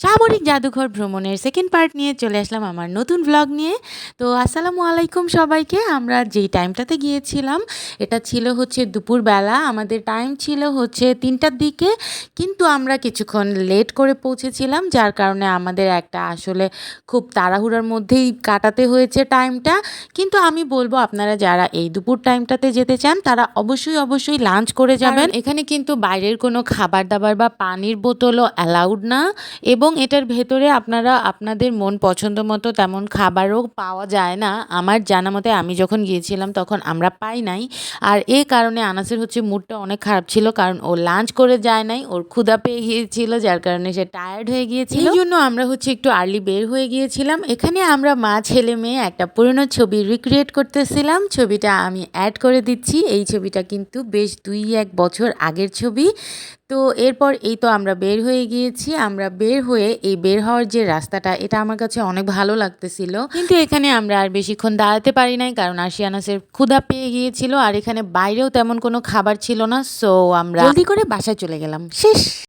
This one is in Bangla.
সামরিক জাদুঘর ভ্রমণের সেকেন্ড পার্ট নিয়ে চলে আসলাম আমার নতুন ভ্লগ নিয়ে। তো আসসালামু আলাইকুম সবাইকে। আমরা যেই টাইমটাতে গিয়েছিলাম এটা ছিল হচ্ছে দুপুরবেলা, আমাদের টাইম ছিল হচ্ছে 3টার দিকে, কিন্তু আমরা কিছুক্ষণ লেট করে পৌঁছেছিলাম, যার কারণে আমাদের একটা আসলে খুব তাড়াহুড়ার মধ্যেই কাটাতে হয়েছে টাইমটা। কিন্তু আমি বলবো আপনারা যারা এই দুপুর টাইমটাতে যেতে চান তারা অবশ্যই লাঞ্চ করে যাবেন। এখানে কিন্তু বাইরের কোনো খাবার দাবার বা পানির বোতলও অ্যালাউড না, এবং এটার ভেতরে আপনারা আপনাদের মন পছন্দ মতো তেমন খাবারও পাওয়া যায় না। আমার জানা মতে আমি যখন গিয়েছিলাম তখন আমরা পাই নাই, আর এই কারণে আনাসের হচ্ছে মুডটা অনেক খারাপ ছিল, কারণ ও লাঞ্চ করে যায় নাই, ওর ক্ষুধা পেয়ে গিয়েছিল, যার কারণে সে টায়ার্ড হয়ে গিয়েছিল। এই জন্য আমরা হচ্ছে একটু আর্লি বের হয়ে গিয়েছিলাম। এখানে আমরা মা ছেলে মেয়ে একটা পুরনো ছবি রিক্রিয়েট করতেছিলাম। ছবিটা আমি অ্যাড করে দিচ্ছি। এই ছবিটা কিন্তু বেশ 2-1 বছর আগের ছবি। তো এরপর এই তো আমরা বের হয়ে গিয়েছি। আমরা বের হয়ে এই বের হওয়ার যে রাস্তাটা, এটা আমার কাছে অনেক ভালো লাগতেছিল, কিন্তু এখানে আমরা আর বেশিক্ষণ দাঁড়াতে পারি নাই, কারণ আশিয়ানাসের ক্ষুধা পেয়ে গিয়েছিল, আর এখানে বাইরেও তেমন কোনো খাবার ছিল না। সো আমরা জলদি করে বাসায় চলে গেলাম। শেষ।